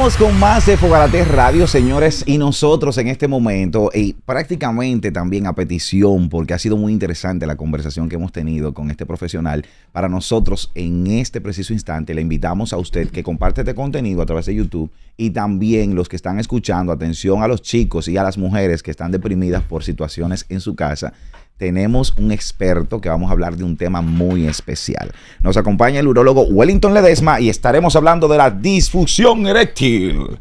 Continuamos con más de Fogarate Radio, señores, y nosotros en este momento, y prácticamente también a petición, porque ha sido muy interesante la conversación que hemos tenido con este profesional, para nosotros en este preciso instante le invitamos a usted que comparte este contenido a través de YouTube y también los que están escuchando, atención a los chicos y a las mujeres que están deprimidas por situaciones en su casa. Tenemos un experto que vamos a hablar de un tema muy especial. Nos acompaña el urólogo Wellington Ledesma y estaremos hablando de la disfunción eréctil.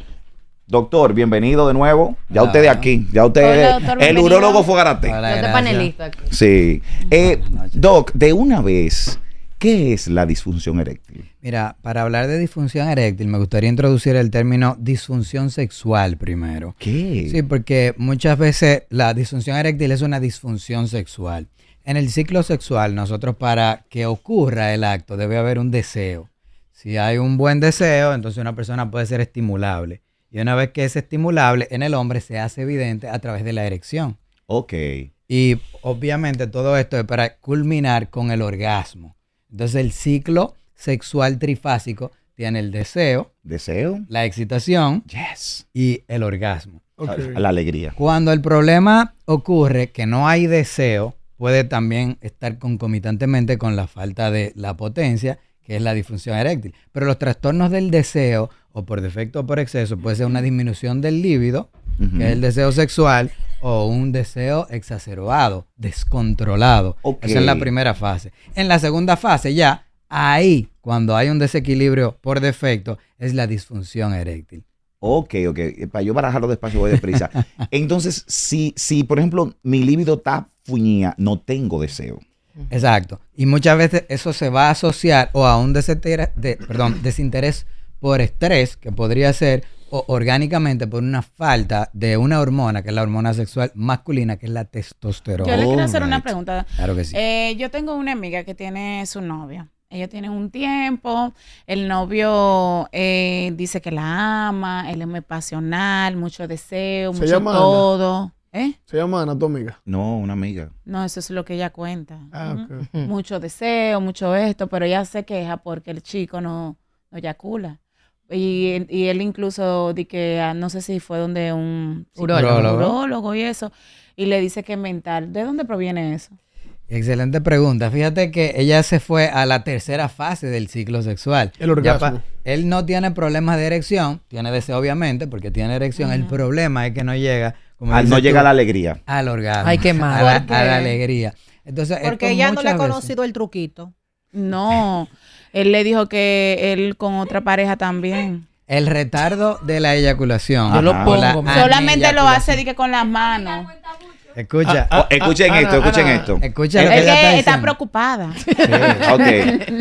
Doctor, bienvenido de nuevo. Ya usted de aquí. Ya usted Hola, doctor, el urólogo Fogarate. Yo te panelista aquí. Sí. Doc, de una vez, ¿qué es la disfunción eréctil? Mira, para hablar de disfunción eréctil me gustaría introducir el término disfunción sexual primero. ¿Qué? Sí, porque muchas veces la disfunción eréctil es una disfunción sexual. En el ciclo sexual, nosotros para que ocurra el acto debe haber un deseo. Si hay un buen deseo, entonces una persona puede ser estimulable. Y una vez que es estimulable, en el hombre se hace evidente a través de la erección. Ok. Y obviamente todo esto es para culminar con el orgasmo. Entonces el ciclo sexual trifásico tiene el deseo, la excitación y el orgasmo. Okay. La alegría. Cuando el problema ocurre que no hay deseo, puede también estar concomitantemente con la falta de la potencia, que es la disfunción eréctil. Pero los trastornos del deseo, o por defecto o por exceso, puede ser una disminución del líbido, que es el deseo sexual, o un deseo exacerbado, descontrolado. Okay. Esa es la primera fase. En la segunda fase ya, ahí, cuando hay un desequilibrio por defecto, es la disfunción eréctil. Ok. Para yo barajarlo despacio voy deprisa. Entonces, si por ejemplo, mi líbido está fuñía, no tengo deseo. Exacto. Y muchas veces eso se va a asociar o a un desinterés por estrés, que podría ser, o orgánicamente por una falta de una hormona, que es la hormona sexual masculina, que es la testosterona. Yo le quiero hacer una pregunta. Claro que sí. Yo tengo una amiga que tiene su novia. Ellos tienen un tiempo, el novio dice que la ama, él es muy pasional, mucho deseo, mucho todo. ¿Se llama Ana, tu amiga? No, una amiga. No, eso es lo que ella cuenta. Okay. Mucho deseo, mucho esto, pero ella se queja porque el chico no eyacula. Y él incluso di que no sé si fue donde un urólogo y eso, y le dice que es mental. ¿De dónde proviene eso? Excelente pregunta. Fíjate que ella se fue a la tercera fase del ciclo sexual. El orgasmo. Él no tiene problemas de erección, tiene deseo obviamente porque tiene erección. El problema es que no llega, no llega a la alegría. Al orgasmo. Ay, qué mal. A la alegría. Entonces, porque ella no le ha conocido el truquito. No, él le dijo que él con otra pareja también. El retardo de la eyaculación. Yo lo pongo. Solamente lo hace de que con las manos. Escucha. Escuchen esto. Escucha lo es que ella que está preocupada. Sí. Ok.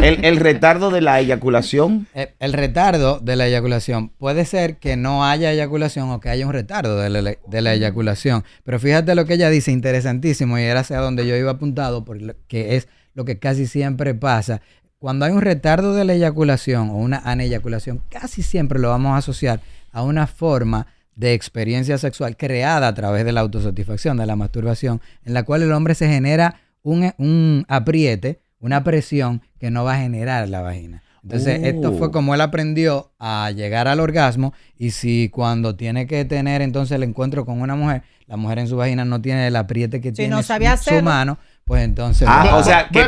El retardo de la eyaculación. El retardo de la eyaculación. Puede ser que no haya eyaculación o que haya un retardo de la eyaculación. Pero fíjate lo que ella dice, interesantísimo, y era hacia donde yo iba apuntado, porque es lo que casi siempre pasa. Cuando hay un retardo de la eyaculación o una aneyaculación, casi siempre lo vamos a asociar a una forma de experiencia sexual creada a través de la autosatisfacción, de la masturbación, en la cual el hombre se genera un apriete, una presión que no va a generar la vagina. Entonces, esto fue como él aprendió a llegar al orgasmo, y si cuando tiene que tener entonces el encuentro con una mujer, la mujer en su vagina no tiene el apriete que tiene su mano, pues entonces... o sea, que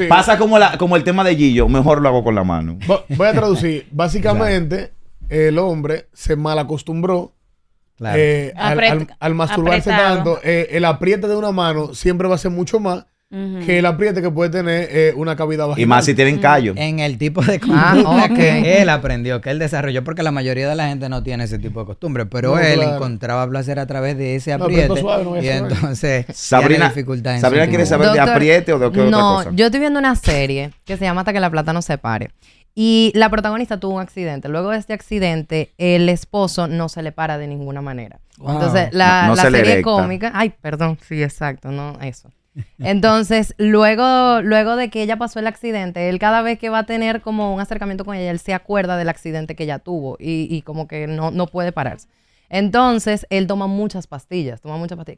pasa como el tema de Gillo, mejor lo hago con la mano. Voy a traducir. Básicamente, el hombre se malacostumbró al masturbarse tanto. El apriete de una mano siempre va a ser mucho más que el apriete que puede tener una cavidad vaginal. Y más si tienen callo. En el tipo de conducta que él aprendió, que él desarrolló, porque la mayoría de la gente no tiene ese tipo de costumbre, pero él encontraba placer a través de ese apriete, y entonces Sabrina quiere saber de apriete o de qué otra cosa. No, yo estoy viendo una serie que se llama Hasta que la plata no se pare. Y la protagonista tuvo un accidente. Luego de este accidente, el esposo no se le para de ninguna manera. Wow. Entonces, la serie cómica... Ay, perdón. Sí, exacto. No, eso. Entonces, luego de que ella pasó el accidente, él cada vez que va a tener como un acercamiento con ella, él se acuerda del accidente que ella tuvo y como que no puede pararse. Entonces, él toma muchas pastillas.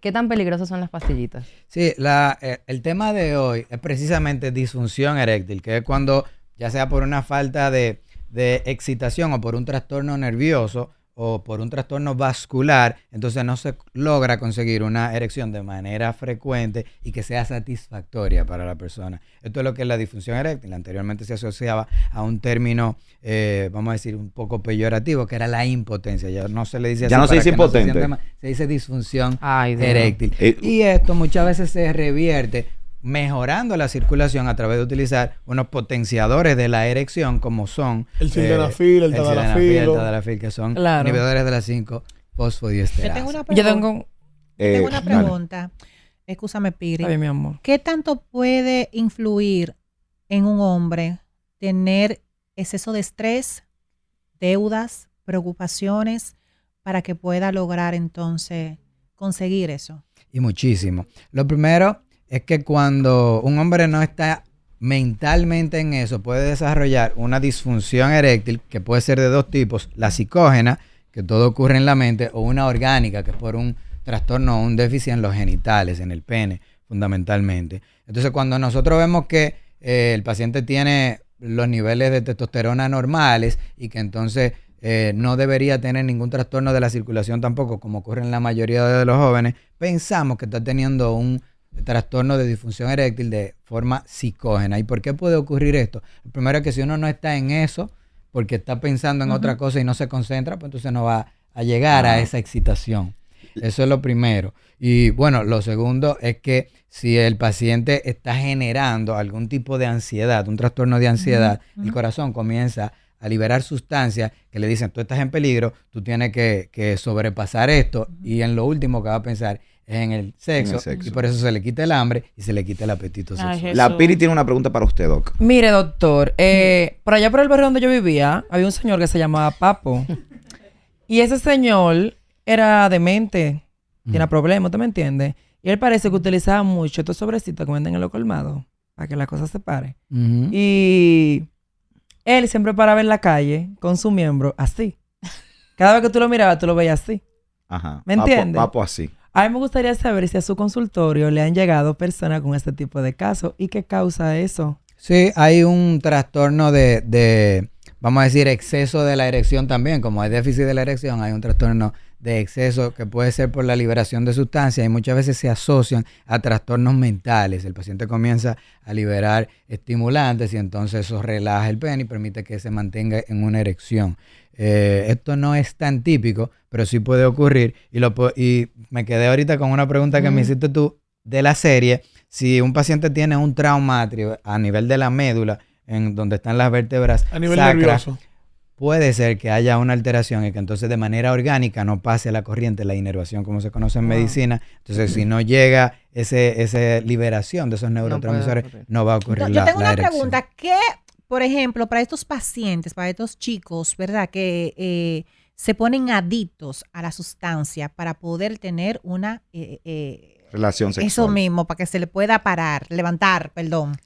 ¿Qué tan peligrosas son las pastillitas? Sí, el tema de hoy es precisamente disfunción eréctil, que es cuando, ya sea por una falta de de excitación o por un trastorno nervioso o por un trastorno vascular, entonces no se logra conseguir una erección de manera frecuente y que sea satisfactoria para la persona. Esto es lo que es la disfunción eréctil. Anteriormente se asociaba a un término, vamos a decir, un poco peyorativo, que era la impotencia. Ya no se le dice así. Ya no se dice impotente. Se dice disfunción eréctil. Y esto muchas veces se revierte mejorando la circulación a través de utilizar unos potenciadores de la erección como son el sildenafil, el tadalafil, que son inhibidores de las 5-fosfodiesterasa. Yo tengo una pregunta. Escúchame, Piri. Ay, mi amor. ¿Qué tanto puede influir en un hombre tener exceso de estrés, deudas, preocupaciones, para que pueda lograr entonces conseguir eso? Y muchísimo. Lo primero es que cuando un hombre no está mentalmente en eso, puede desarrollar una disfunción eréctil que puede ser de dos tipos: la psicógena, que todo ocurre en la mente, o una orgánica, que es por un trastorno o un déficit en los genitales, en el pene, fundamentalmente. Entonces, cuando nosotros vemos que el paciente tiene los niveles de testosterona normales y que entonces no debería tener ningún trastorno de la circulación tampoco, como ocurre en la mayoría de los jóvenes, pensamos que está teniendo un trastorno de disfunción eréctil de forma psicógena. ¿Y por qué puede ocurrir esto? Lo primero es que si uno no está en eso, porque está pensando en otra cosa y no se concentra, pues entonces no va a llegar a esa excitación. Eso es lo primero. Y bueno, lo segundo es que si el paciente está generando algún tipo de ansiedad, un trastorno de ansiedad, el corazón comienza a liberar sustancias que le dicen: tú estás en peligro, tú tienes que sobrepasar esto, y en lo último que va a pensar es en el sexo, y por eso se le quita el hambre y se le quita el apetito sexual. La Piri tiene una pregunta para usted, Doc. Mire, doctor, por allá por el barrio donde yo vivía, había un señor que se llamaba Papo. Y ese señor era demente, tiene problemas, ¿usted me entiende? Y él parece que utilizaba mucho estos sobrecitos que venden en los colmados para que la cosa se pare. Y él siempre paraba en la calle con su miembro así. Cada vez que tú lo mirabas, tú lo veías así. Ajá. ¿Me entiendes? Papo así. A mí me gustaría saber si a su consultorio le han llegado personas con este tipo de casos y qué causa eso. Sí, hay un trastorno de, vamos a decir, exceso de la erección también. Como hay déficit de la erección, hay un trastorno de exceso que puede ser por la liberación de sustancias y muchas veces se asocian a trastornos mentales. El paciente comienza a liberar estimulantes y entonces eso relaja el pene y permite que se mantenga en una erección. Esto no es tan típico, pero sí puede ocurrir. Y me quedé ahorita con una pregunta que me hiciste tú de la serie. Si un paciente tiene un traumatrio a nivel de la médula, en donde están las vértebras a nivel sacras, nervioso, puede ser que haya una alteración y que entonces de manera orgánica no pase la corriente, la inervación, como se conoce en medicina. Entonces, si no llega esa liberación de esos neurotransmisores, no va a ocurrir Yo tengo una erección. pregunta. ¿Qué, por ejemplo, para estos pacientes, para estos chicos, ¿verdad? Que se ponen adictos a la sustancia para poder tener una relación sexual. Eso mismo, para que se le pueda levantar, perdón.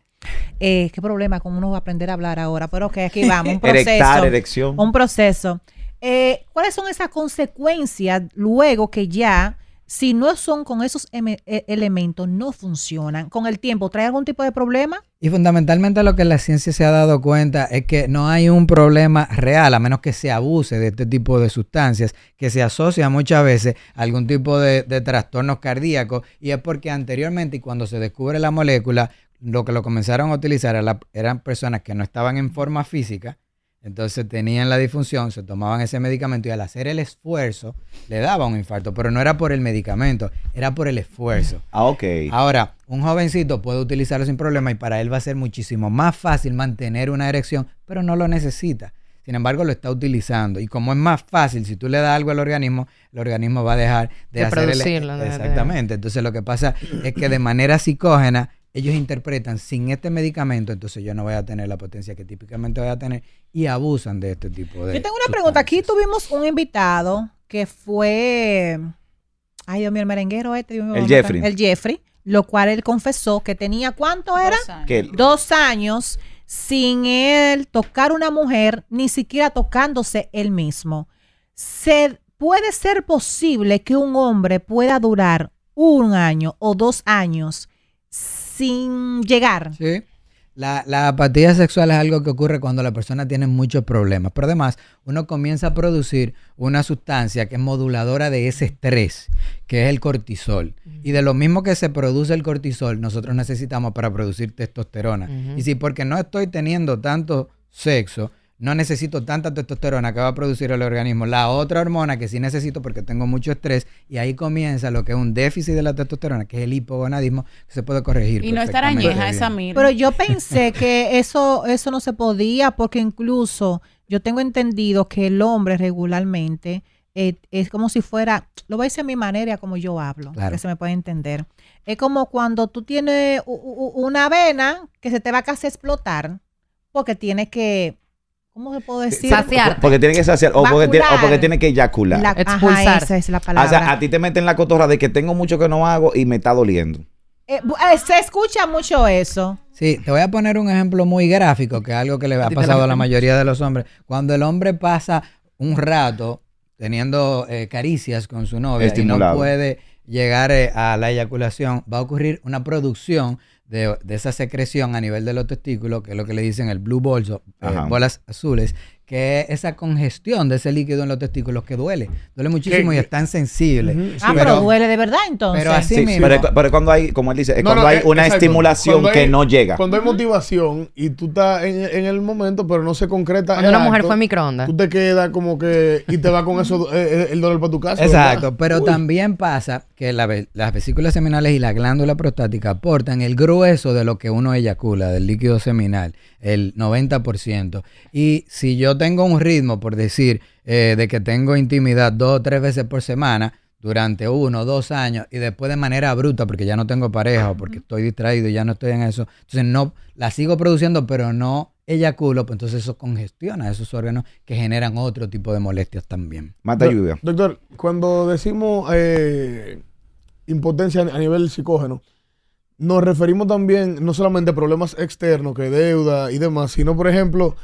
Qué problema con uno aprender a hablar ahora, pero que aquí vamos, un proceso. Erectar, erección. Un proceso. ¿Cuáles son esas consecuencias luego que ya, si no son con esos elementos, no funcionan? ¿Con el tiempo trae algún tipo de problema? Y fundamentalmente lo que la ciencia se ha dado cuenta es que no hay un problema real, a menos que se abuse de este tipo de sustancias, que se asocia muchas veces a algún tipo de trastornos cardíacos, y es porque anteriormente, y cuando se descubre la molécula, lo que lo comenzaron a utilizar eran personas que no estaban en forma física, entonces tenían la disfunción, se tomaban ese medicamento y al hacer el esfuerzo le daba un infarto, pero no era por el medicamento, era por el esfuerzo. Ok. Ahora, un jovencito puede utilizarlo sin problema y para él va a ser muchísimo más fácil mantener una erección, pero no lo necesita. Sin embargo, lo está utilizando. Y como es más fácil, si tú le das algo al organismo, el organismo va a dejar de hacer producirlo. Exactamente. Entonces, lo que pasa es que de manera psicógena, ellos interpretan: sin este medicamento, entonces yo no voy a tener la potencia que típicamente voy a tener, y abusan de este tipo de Yo tengo una pregunta. Aquí tuvimos un invitado que fue, ay Dios mío, el merenguero el Jeffrey. El Jeffrey, lo cual él confesó que tenía, ¿cuánto era? 2 años. 2 años sin él tocar una mujer, ni siquiera tocándose él mismo. ¿Puede ser posible que un hombre pueda durar 1 año o 2 años sin llegar? Sí. La apatía sexual es algo que ocurre cuando la persona tiene muchos problemas. Pero además, uno comienza a producir una sustancia que es moduladora de ese estrés, que es el cortisol. Y de lo mismo que se produce el cortisol, nosotros necesitamos para producir testosterona. Y si porque no estoy teniendo tanto sexo, no necesito tanta testosterona que va a producir el organismo, la otra hormona que sí necesito porque tengo mucho estrés, y ahí comienza lo que es un déficit de la testosterona, que es el hipogonadismo, que se puede corregir. Y no estar añeja esa mira. Pero yo pensé que eso no se podía, porque incluso yo tengo entendido que el hombre regularmente es como si fuera, lo voy a decir a mi manera como yo hablo, que se me puede entender. Es como cuando tú tienes una vena que se te va a casi explotar, porque tienes que, ¿cómo se puede decir? Saciarte. Porque tiene que saciar o porque tiene que eyacular. Expulsar. Esa es la palabra. O sea, a ti te meten la cotorra de que tengo mucho que no hago y me está doliendo. Se escucha mucho eso. Sí, te voy a poner un ejemplo muy gráfico, que es algo que le ha pasado a la mayoría de los hombres. Cuando el hombre pasa un rato teniendo caricias con su novia y no puede llegar a la eyaculación, va a ocurrir una producción de esa secreción a nivel de los testículos, que es lo que le dicen el blue balls, bolas azules, que es esa congestión de ese líquido en los testículos que duele muchísimo y es tan sensible. Pero duele de verdad entonces. Pero así mismo. Pero cuando hay, como él dice, cuando hay una estimulación que no llega. Cuando hay motivación y tú estás en el momento, pero no se concreta. Cuando una mujer fue a microondas. Tú te quedas como que y te va con eso el dolor para tu casa. Exacto, ¿verdad? pero también pasa que las vesículas seminales y la glándula prostática aportan el grueso de lo que uno eyacula, del líquido seminal, el 90%. Y si yo tengo un ritmo, por decir, de que tengo intimidad 2 o 3 veces por semana durante 1 o 2 años y después de manera bruta porque ya no tengo pareja o porque estoy distraído y ya no estoy en eso, entonces no la sigo produciendo pero no eyaculo, pues entonces eso congestiona esos órganos que generan otro tipo de molestias también. Mata lluvia. Doctor, cuando decimos impotencia a nivel psicógeno, nos referimos también no solamente a problemas externos, que deuda y demás, sino, por ejemplo,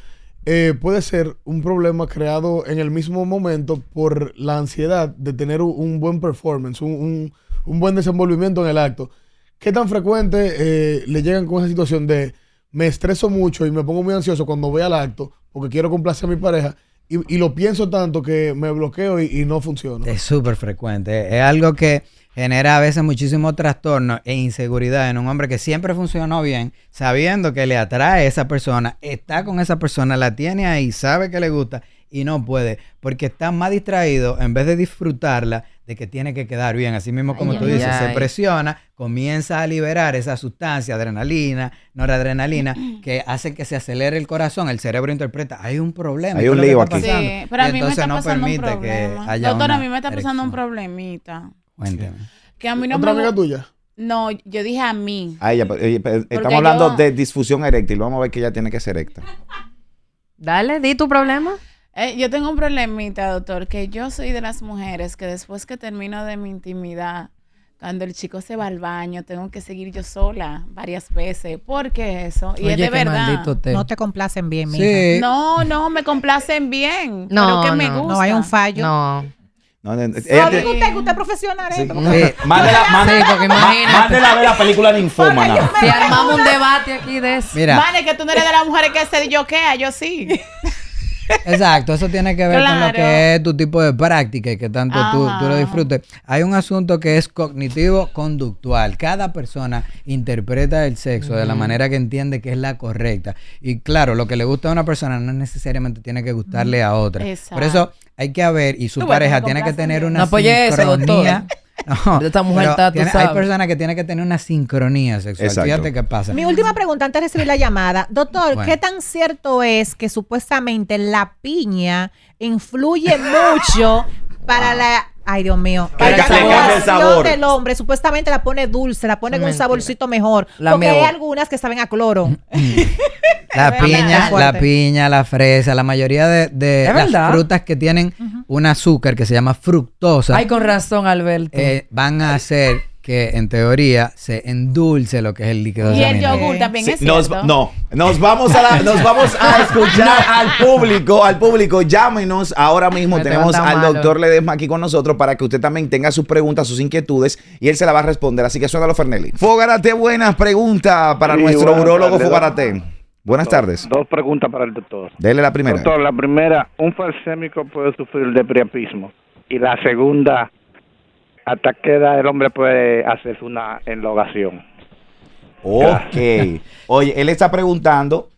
puede ser un problema creado en el mismo momento por la ansiedad de tener un buen performance, un buen desenvolvimiento en el acto. ¿Qué tan frecuente le llegan con esa situación de me estreso mucho y me pongo muy ansioso cuando voy al acto porque quiero complacer a mi pareja y lo pienso tanto que me bloqueo y no funciona? Es súper frecuente. Es algo que genera a veces muchísimo trastorno e inseguridad en un hombre que siempre funcionó bien, sabiendo que le atrae a esa persona, está con esa persona, la tiene ahí, sabe que le gusta y no puede, porque está más distraído en vez de disfrutarla, de que tiene que quedar bien. Así mismo como tú dices, se presiona, comienza a liberar esa sustancia, adrenalina, noradrenalina, que hace que se acelere el corazón, el cerebro interpreta, hay un problema. Hay un lío aquí. Sí, pero a mí me está pasando un problema. Doctora, a mí me está pasando un problemita. Cuénteme. Que a mí no ¿Otra amiga tuya? No, yo dije a mí. A ella, estamos hablando de disfunción eréctil. Vamos a ver que ella tiene que ser erecta. Dale, di tu problema. Yo tengo un problemita, doctor, que yo soy de las mujeres que después que termino de mi intimidad, cuando el chico se va al baño, tengo que seguir yo sola varias veces. ¿Por qué eso? Y oye, es de verdad. No te complacen bien, sí. mija. No, me complacen bien. No, pero que me gusta. No hay un fallo. No. Usted es profesional. Sí. Mándela a ver la película Ninfómana. Si armamos un debate aquí de eso. Mira. Vale, que tú no eres de las mujeres que se yoquea, yo sí. Exacto, eso tiene que ver con lo que es tu tipo de práctica y que tanto tú lo disfrutes. Hay un asunto que es cognitivo-conductual. Cada persona interpreta el sexo de la manera que entiende que es la correcta. Y claro, lo que le gusta a una persona no necesariamente tiene que gustarle a otra. Exacto. Por eso hay que haber, y su pareja tiene que tener una sincronía. No, esta mujer está, hay personas que tienen que tener una sincronía sexual. Exacto. Fíjate qué pasa. Mi última pregunta antes de recibir la llamada. Doctor, ¿qué tan cierto es que supuestamente la piña influye mucho para la... Ay, Dios mío. Para la coloración del hombre? Supuestamente la pone dulce, la pone con un saborcito mejor. Porque hay algunas que saben a cloro. La piña, la fresa, la mayoría de las frutas que tienen un azúcar que se llama fructosa. Ay, con razón, Alberto. Van a hacer que en teoría se endulce lo que es el líquido seminal. Y el yogur también es cierto. Nos vamos a escuchar al público. Llámenos ahora mismo. Tenemos al doctor Ledesma aquí con nosotros para que usted también tenga sus preguntas, sus inquietudes y él se la va a responder. Así que suénalo, Fernelli. Fogarate, buenas preguntas para nuestro urólogo Fogarate. Buenas tardes. Dos preguntas para el doctor. Dele la primera. Doctor, la primera, ¿un falsémico puede sufrir de priapismo? Y la segunda, ¿hasta qué edad el hombre puede hacerse una enlogación? Ok. Oye, él está preguntando,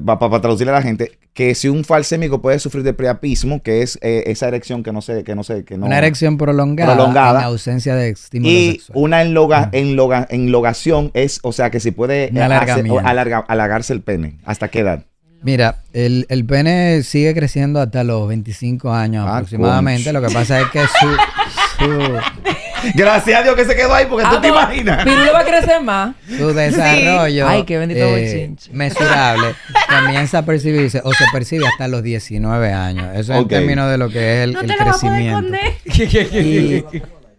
para traducirle a la gente, que si un falsémico puede sufrir de priapismo, que es esa erección que no. Una erección prolongada en ausencia de estímulo sexual. Y una enlogación es, o sea, que si puede alargarse el pene. ¿Hasta qué edad? Mira, el pene sigue creciendo hasta los 25 años aproximadamente. Lo que pasa es que Gracias a Dios que se quedó ahí, porque tú te imaginas. Pirulo va a crecer más. Su desarrollo Ay, qué bendito bochinche. Mesurable comienza a percibirse o se percibe hasta los 19 años. Eso es en términos de lo que es el crecimiento.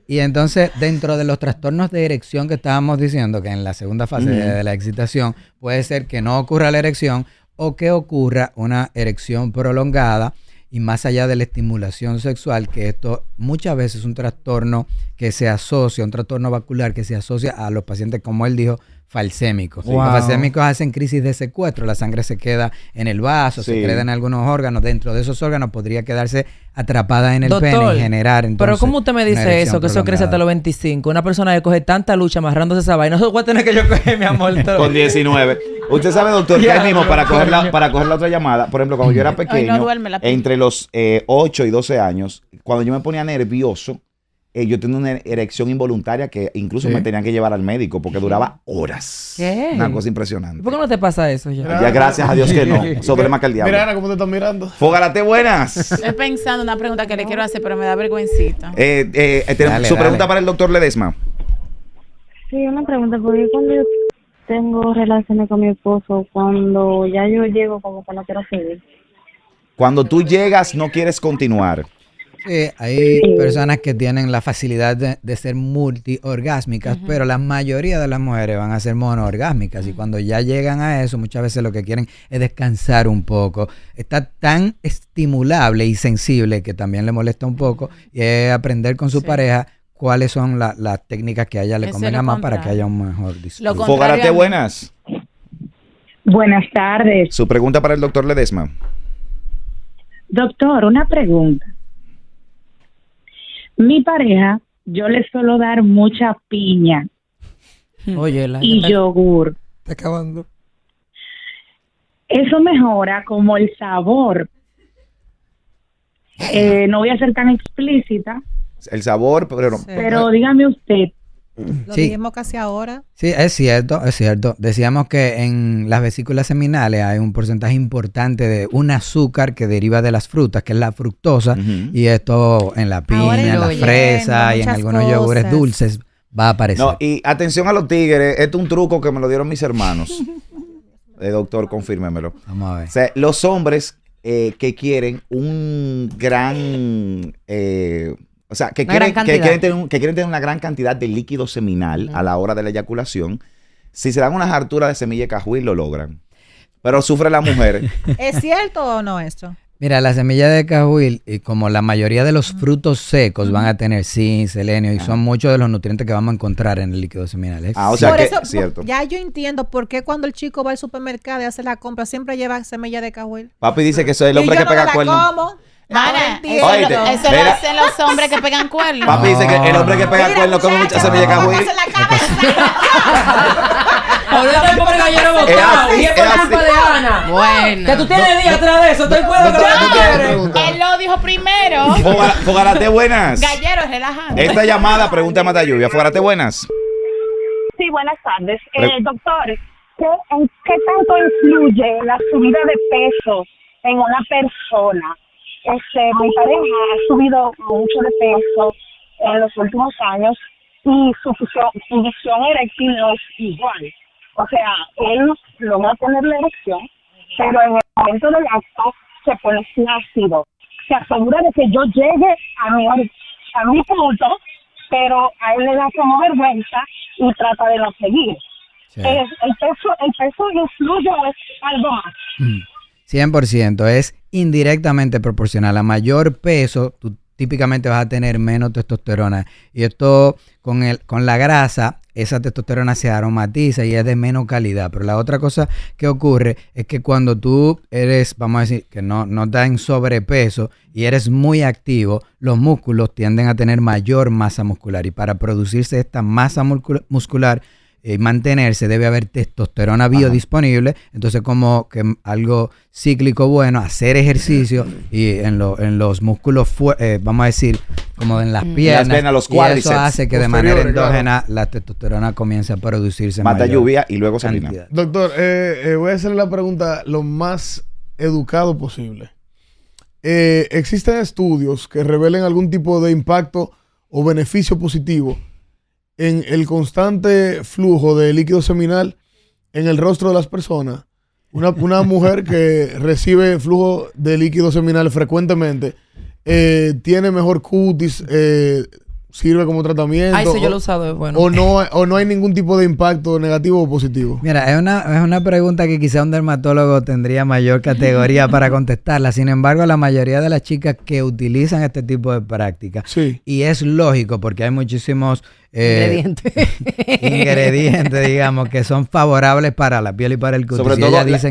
Y entonces, dentro de los trastornos de erección que estábamos diciendo, que en la segunda fase de la excitación, puede ser que no ocurra la erección o que ocurra una erección prolongada. Y más allá de la estimulación sexual, que esto muchas veces es un trastorno que se asocia, un trastorno vascular que se asocia a los pacientes, como él dijo, falsémicos. Wow. Los falsémicos hacen crisis de secuestro, la sangre se queda en el vaso, se queda en algunos órganos, dentro de esos órganos podría quedarse atrapada en el pene y generar entonces. Pero ¿cómo usted me dice eso, que eso crece hasta los 25? Una persona que coge tanta lucha amarrándose esa vaina, no voy a tener que yo coger, mi amor. Con 19. Usted sabe, doctor, que ahí mismo para coger la otra llamada, por ejemplo, cuando yo era pequeño, entre los 8 y 12 años, cuando yo me ponía nervioso, yo tenía una erección involuntaria que incluso me tenían que llevar al médico porque duraba horas. ¿Qué? Una cosa impresionante. ¿Por qué no te pasa eso ya? Ya gracias a Dios que no. Eso duele más que el diablo. Mira, Ana, ¿cómo te están mirando? Fogarate, buenas. Estoy pensando una pregunta que le quiero hacer, pero me da vergüencita. Su pregunta para el doctor Ledesma. Sí, una pregunta, porque cuando yo tengo relaciones con mi esposo, cuando ya yo llego como que no quiero seguir. Cuando tú llegas, no quieres continuar. Sí, hay personas que tienen la facilidad de ser multiorgásmicas, pero la mayoría de las mujeres van a ser monoorgásmicas y cuando ya llegan a eso, muchas veces lo que quieren es descansar un poco. Está tan estimulable y sensible que también le molesta un poco y es aprender con su pareja cuáles son las técnicas que a ella le convenga más para que haya un mejor disfrute. Fogarate, buenas. Buenas tardes. Su pregunta para el doctor Ledesma. Doctor, una pregunta. Mi pareja, yo le suelo dar mucha piña y yogur. Está acabando. Eso mejora como el sabor. No voy a ser tan explícita. El sabor, pero dígame usted. Lo dijimos casi ahora. Sí, es cierto, es cierto. Decíamos que en las vesículas seminales hay un porcentaje importante de un azúcar que deriva de las frutas, que es la fructosa, y esto en la piña, en la fresa y en algunos yogures dulces va a aparecer. No, y atención a los tigres, esto es un truco que me lo dieron mis hermanos. Doctor, confírmemelo. Vamos a ver. O sea, los hombres que quieren un gran... o sea, que quieren tener una gran cantidad de líquido seminal a la hora de la eyaculación. Si se dan unas harturas de semilla de cajuil, lo logran. Pero sufre la mujer. ¿Es cierto o no esto? Mira, la semilla de cajuil, como la mayoría de los frutos secos, van a tener zinc, selenio, y son muchos de los nutrientes que vamos a encontrar en el líquido seminal. O sea que eso, es cierto. Ya yo entiendo por qué cuando el chico va al supermercado y hace la compra, siempre lleva semilla de cajuil. Papi dice que eso es el hombre que pega cuernos. Mana, eso lo hacen los hombres que pegan cuernos. Papi dice que el hombre que pega cuernos come mucha semilla de cajuil. Ahora está el pobre gallero botado. Y es por culpa de Ana. Bueno. Que tú tienes días atrás de eso. Estoy cuidado que tú quieres. Él lo dijo primero. Fogarate, buenas. Gallero, relajante. Esta llamada, pregunta Mata Lluvia. Fogarate, buenas. Sí, buenas tardes. Doctor, ¿en qué tanto influye la subida de peso en una persona? Mi pareja ha subido mucho de peso en los últimos años y su función eréctil no es igual. O sea, él logra tener la erección, pero en el momento del acto se pone flácido. Se asegura de que yo llegue a mi punto pero a él le da como vergüenza y trata de no seguir. Sí. ¿El peso influye o es algo más? 100%, es indirectamente proporcional. A mayor peso, tú típicamente vas a tener menos testosterona. Y esto con la grasa, esa testosterona se aromatiza y es de menos calidad. Pero la otra cosa que ocurre es que cuando tú eres, vamos a decir, que no estás en sobrepeso y eres muy activo, los músculos tienden a tener mayor masa muscular. Y para producirse esta masa muscular, mantenerse, debe haber testosterona biodisponible. Entonces, como que algo cíclico bueno, hacer ejercicio y en los músculos, vamos a decir, como en las piernas, las venas, los cuádriceps, y eso hace que de manera endógena la testosterona comience a producirse. Mata lluvia y luego se elimina. Doctor, voy a hacerle la pregunta lo más educado posible. ¿Existen estudios que revelen algún tipo de impacto o beneficio positivo en el constante flujo de líquido seminal en el rostro de las personas? Una mujer que recibe flujo de líquido seminal frecuentemente tiene mejor cutis, sirve como tratamiento. Ay, sí, yo lo he usado, es bueno. O no hay ningún tipo de impacto negativo o positivo. Mira, es una pregunta que quizá un dermatólogo tendría mayor categoría para contestarla. Sin embargo, la mayoría de las chicas que utilizan este tipo de prácticas, sí, y es lógico porque hay muchísimos ingredientes, digamos, que son favorables para la piel y para el cutis.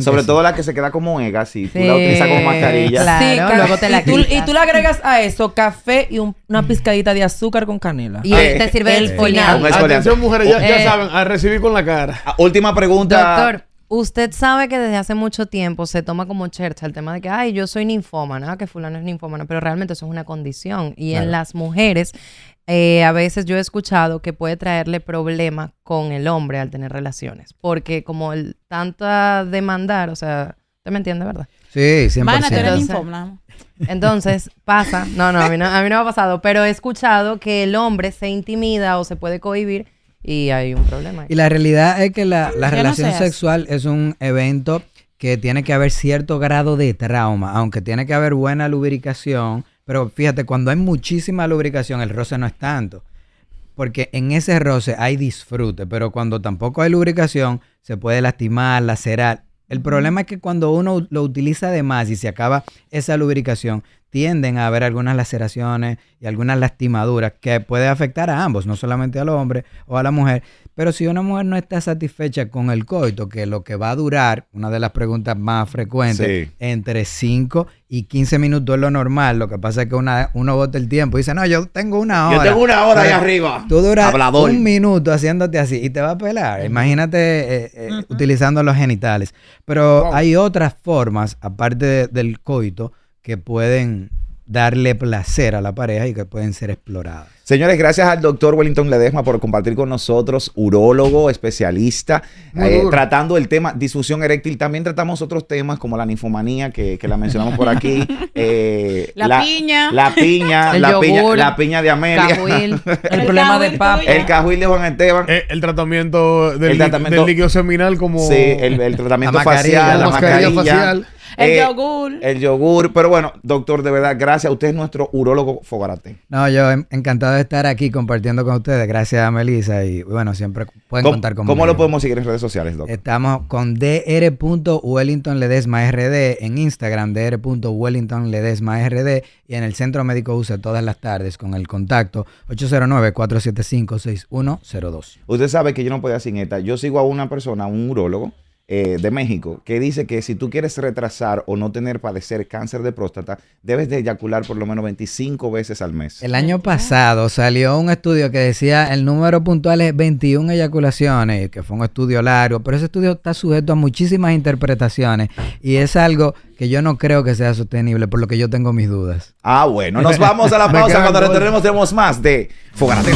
Sobre todo la que se queda como ega, si tú la utilizas como mascarilla. Claro, sí, luego te la y tú le agregas a eso café y una pizcadita de azúcar con canela. Y te sirve el exfoliante. Atención, mujeres, ya saben, a recibir con la cara. Última pregunta. Doctor, usted sabe que desde hace mucho tiempo se toma como chercha el tema de que, ay, yo soy ninfómana, que fulano es ninfómana, pero realmente eso es una condición. Y en las mujeres, a veces yo he escuchado que puede traerle problemas con el hombre al tener relaciones. Porque como tanta demandar, o sea, ¿usted me entiende, verdad? Sí, 100%. Van a tener ninfómana. Entonces pasa, a mí no me ha pasado, pero he escuchado que el hombre se intimida o se puede cohibir y hay un problema ahí. Y la realidad es que la relación sexual es un evento que tiene que haber cierto grado de trauma, aunque tiene que haber buena lubricación, pero fíjate, cuando hay muchísima lubricación, el roce no es tanto, porque en ese roce hay disfrute, pero cuando tampoco hay lubricación, se puede lastimar, lacerar. El problema es que cuando uno lo utiliza de más y se acaba esa lubricación, tienden a haber algunas laceraciones y algunas lastimaduras que puede afectar a ambos, no solamente al hombre o a la mujer. Pero si una mujer no está satisfecha con el coito, que lo que va a durar, una de las preguntas más frecuentes, sí, entre 5 y 15 minutos es lo normal. Lo que pasa es que uno bota el tiempo y dice, no, yo tengo una hora. Yo tengo una hora ahí arriba. Tú duras un minuto haciéndote así y te va a pelar. Imagínate utilizando los genitales. Pero hay otras formas, aparte del coito, que pueden darle placer a la pareja y que pueden ser exploradas. Señores, gracias al doctor Wellington Ledesma por compartir con nosotros, urólogo, especialista, tratando el tema disfunción eréctil. También tratamos otros temas como la ninfomanía, que la mencionamos por aquí. La piña. La piña de Amelia. Cajuil. El problema de papa. El cajuil de Juan Esteban. El tratamiento del líquido seminal como... Sí, el tratamiento facial, la mascarilla facial. El yogur. Pero bueno, doctor, de verdad, gracias. Usted es nuestro urólogo Fogarate. No, yo encantado de estar aquí compartiendo con ustedes. Gracias a Melissa. Y bueno, siempre pueden contar conmigo. ¿Cómo lo podemos seguir en redes sociales, doctor? Estamos con dr.wellingtonledesma.rd en Instagram, dr.wellingtonledesma.rd, y en el Centro Médico UCE todas las tardes con el contacto 809-475-6102. Usted sabe que yo no podía sin esta. Yo sigo a una persona, un urólogo de México, que dice que si tú quieres retrasar o no padecer cáncer de próstata, debes de eyacular por lo menos 25 veces al mes. El año pasado salió un estudio que decía el número puntual es 21 eyaculaciones, que fue un estudio largo, pero ese estudio está sujeto a muchísimas interpretaciones y es algo que yo no creo que sea sostenible, por lo que yo tengo mis dudas. Bueno, nos vamos a la pausa. Cuando retornemos tenemos más de Fogarate.